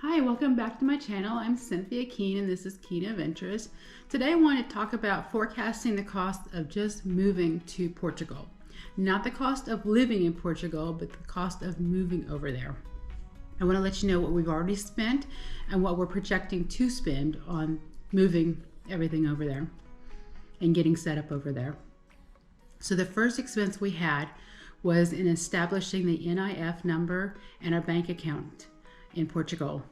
Hi, welcome back to my channel. I'm Cynthia Keene and this is Keene Adventures. Today I want to talk about forecasting the cost of just moving to Portugal. Not the cost of living in Portugal, but the cost of moving over there. I want to let you know what we've already spent and what we're projecting to spend on moving everything over there and getting set up over there. So the first expense we had was in establishing the NIF number and our bank account in Portugal.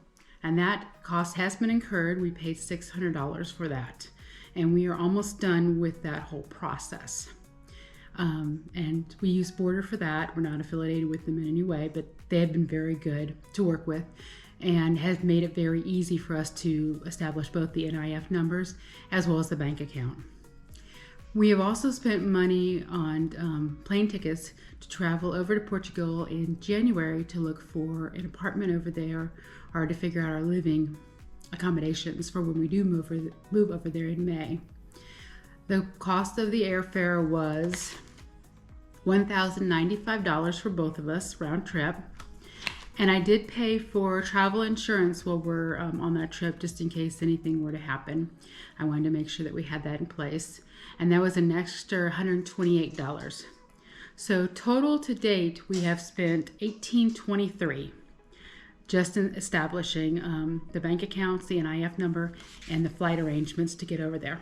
And that cost has been incurred. We paid $600 for that. And we are almost done with that whole process. And we use Border for that. We're not affiliated with them in any way, but they have been very good to work with and has made it very easy for us to establish both the NIF numbers as well as the bank account. We have also spent money on plane tickets to travel over to Portugal in January to look for an apartment over there or to figure out our living accommodations for when we do move over there in May. The cost of the airfare was $1,095 for both of us, round trip. And I did pay for travel insurance while we're on that trip, just in case anything were to happen. I wanted to make sure that we had that in place. And that was an extra $128. So total to date, we have spent $1,823 just in establishing the bank accounts, the NIF number, and the flight arrangements to get over there.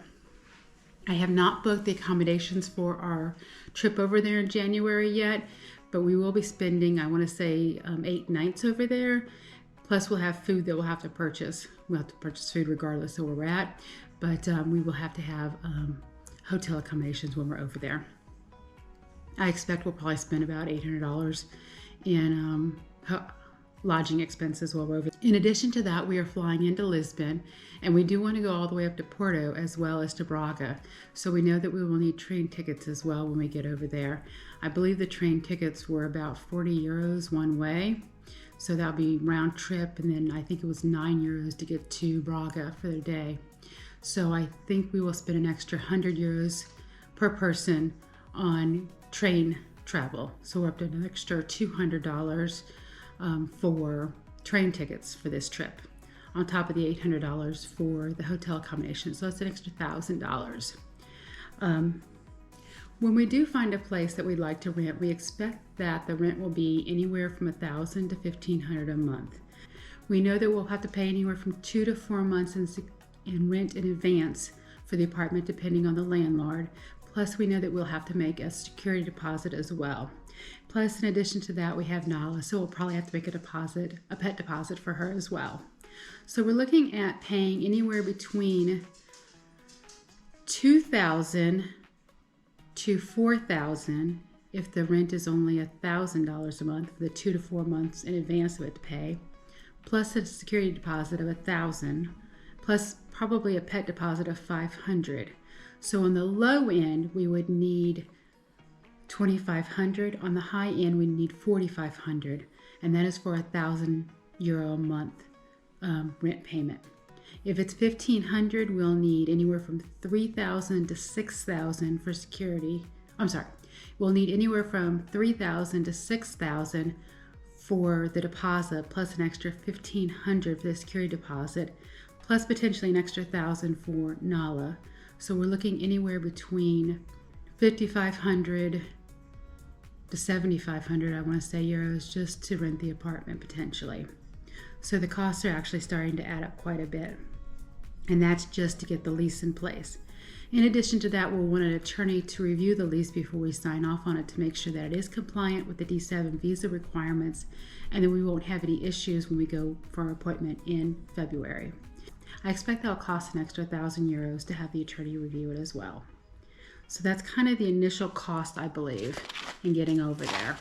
I have not booked the accommodations for our trip over there in January yet, but we will be spending, I want to say, 8 nights over there. Plus, we'll have food that we'll have to purchase. We'll have to purchase food regardless of where we're at, but we will have to have hotel accommodations when we're over there. I expect we'll probably spend about $800 in lodging expenses while we're over there. In addition to that, we are flying into Lisbon, and we do want to go all the way up to Porto as well as to Braga. So we know that we will need train tickets as well when we get over there. I believe the train tickets were about 40 euros one way. So that'll be round trip, and then I think it was 9 euros to get to Braga for the day. So I think we will spend an extra 100 euros per person on train travel. So we're up to an extra $200 for train tickets for this trip, on top of the $800 for the hotel accommodation. So that's an extra $1,000. When we do find a place that we'd like to rent, we expect that the rent will be anywhere from $1,000 to $1,500 a month. We know that we'll have to pay anywhere from 2 to 4 months in rent in advance for the apartment, depending on the landlord. Plus, we know that we'll have to make a security deposit as well. Plus, in addition to that, we have Nala, so we'll probably have to make a pet deposit for her as well. So we're looking at paying anywhere between $2,000 to $4,000 if the rent is only $1,000 a month for the 2 to 4 months in advance of it to pay, plus a security deposit of $1,000, plus probably a pet deposit of $500. So on the low end, we would need $2,500. On the high end, we need $4,500, and that is for €1,000 a month rent payment. If it's $1,500, we'll need anywhere from $3,000 to $6,000 for security. We'll need anywhere from $3,000 to $6,000 for the deposit, plus an extra $1,500 for the security deposit, plus potentially an extra $1,000 for Nala. So we're looking anywhere between $5,500 to $7,500, I want to say, euros just to rent the apartment potentially. So the costs are actually starting to add up quite a bit. And that's just to get the lease in place. In addition to that, we'll want an attorney to review the lease before we sign off on it to make sure that it is compliant with the D7 visa requirements, and that we won't have any issues when we go for our appointment in February. I expect that'll cost an extra €1,000 to have the attorney review it as well. So that's kind of the initial cost, I believe, in getting over there.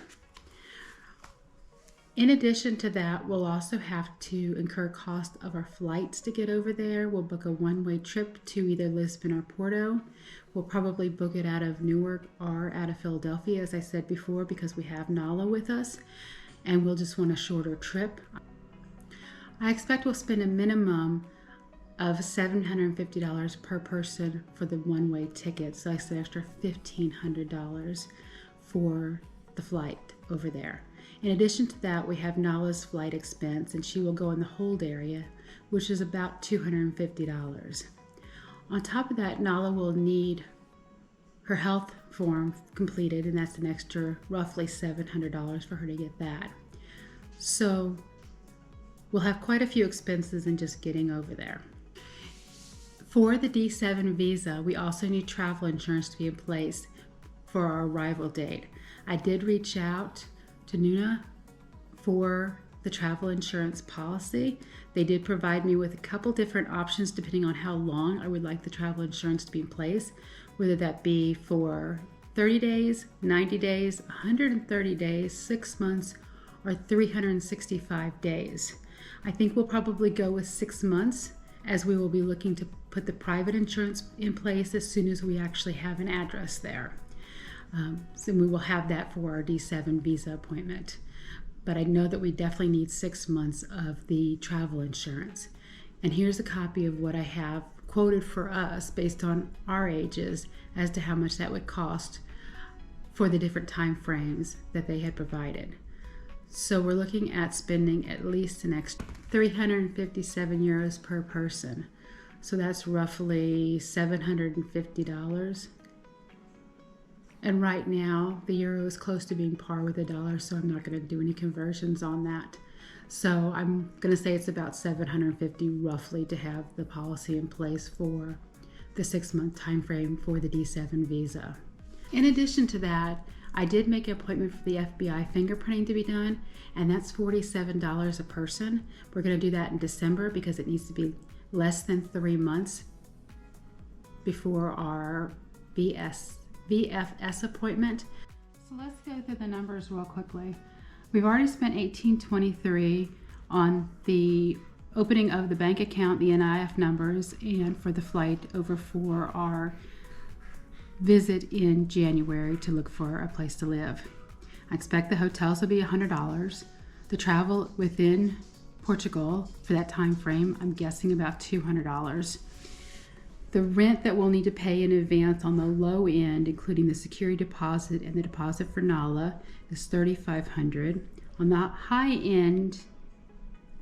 In addition to that, we'll also have to incur cost of our flights to get over there. We'll book a one-way trip to either Lisbon or Porto. We'll probably book it out of Newark or out of Philadelphia, as I said before, because we have Nala with us, and we'll just want a shorter trip. I expect we'll spend a minimum of $750 per person for the one-way ticket. So that's an extra $1,500 for the flight over there. In addition to that, we have Nala's flight expense, and she will go in the hold area, which is about $250. On top of that, Nala will need her health form completed, and that's an extra roughly $700 for her to get that. So we'll have quite a few expenses in just getting over there. For the D7 visa, we also need travel insurance to be in place for our arrival date. I did reach out to Nuna for the travel insurance policy. They did provide me with a couple different options depending on how long I would like the travel insurance to be in place, whether that be for 30 days, 90 days, 130 days, 6 months, or 365 days. I think we'll probably go with 6 months, as we will be looking to put the private insurance in place as soon as we actually have an address there. So we will have that for our D7 visa appointment. But I know that we definitely need 6 months of the travel insurance. And here's a copy of what I have quoted for us based on our ages as to how much that would cost for the different time frames that they had provided. So we're looking at spending at least an extra 357 euros per person. So that's roughly $750. And right now, the euro is close to being par with the dollar, so I'm not going to do any conversions on that. So I'm going to say it's about $750 roughly to have the policy in place for the 6-month time frame for the D7 visa. In addition to that, I did make an appointment for the FBI fingerprinting to be done, and that's $47 a person. We're going to do that in December because it needs to be less than 3 months before our VFS appointment. So let's go through the numbers real quickly. We've already spent $1823 on the opening of the bank account, the NIF numbers, and for the flight over for our visit in January to look for a place to live. I expect the hotels will be $100. The travel within Portugal for that time frame, I'm guessing about $200. The rent that we'll need to pay in advance on the low end, including the security deposit and the deposit for Nala, is $3,500. On the high end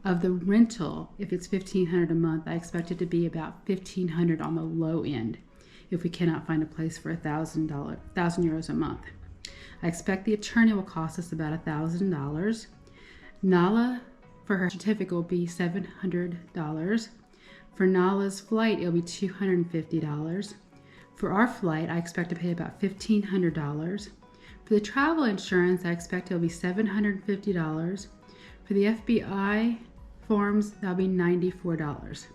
of the rental, if it's $1,500 a month, I expect it to be about $1,500 on the low end if we cannot find a place for $1,000 euros a month. I expect the attorney will cost us about $1,000. Nala, for her certificate, will be $700. For Nala's flight, it'll be $250. For our flight, I expect to pay about $1,500. For the travel insurance, I expect it'll be $750. For the FBI forms, that'll be $94.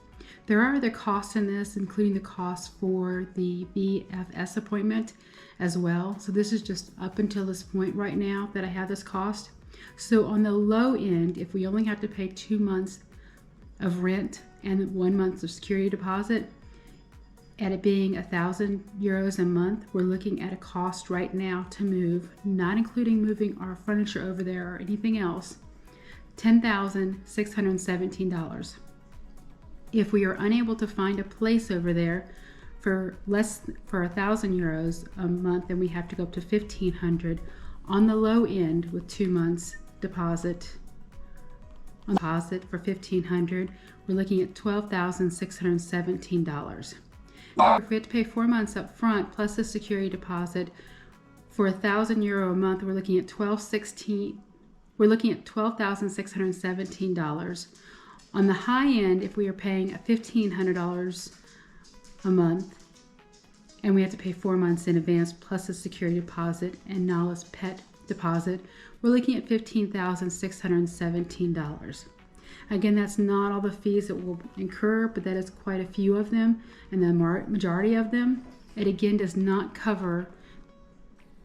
There are other costs in this, including the cost for the VFS appointment as well. So this is just up until this point right now that I have this cost. So on the low end, if we only have to pay 2 months of rent and 1 month of security deposit, at it being €1,000 a month, we're looking at a cost right now to move, not including moving our furniture over there or anything else, $10,617. If we are unable to find a place over there for €1,000 a month, then we have to go up to $1,500 on the low end with 2 months deposit. On deposit for $1,500, we're looking at $12,617. If we have to pay 4 months up front plus a security deposit for €1,000 a month, we're looking at $12,617. On the high end, if we are paying $1,500 a month and we have to pay 4 months in advance plus a security deposit and Nala's pet deposit, we're looking at $15,617. Again, that's not all the fees that we'll incur, but that is quite a few of them, and the majority of them. It again does not cover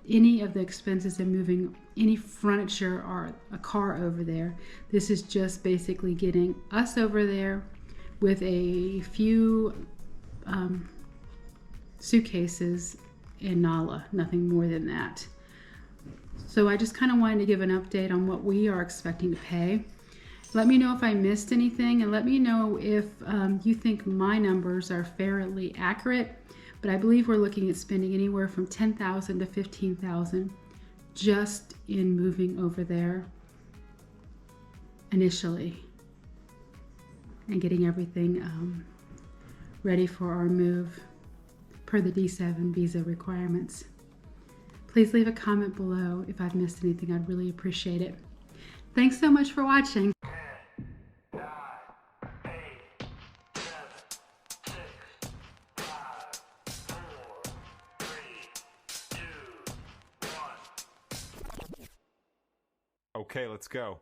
any of the expenses in moving any furniture or a car over there. This is just basically getting us over there with a few suitcases and Nala, nothing more than that. So I just kind of wanted to give an update on what we are expecting to pay. Let me know if I missed anything, and let me know if you think my numbers are fairly accurate. But I believe we're looking at spending anywhere from $10,000 to $15,000 just in moving over there. initially and getting everything ready for our move per the D7 visa requirements. Please leave a comment below if I've missed anything. I'd really appreciate it. Thanks so much for watching. 10, 9, 8, 7, 6, 5, 4, 3, 2, 1. Okay, let's go.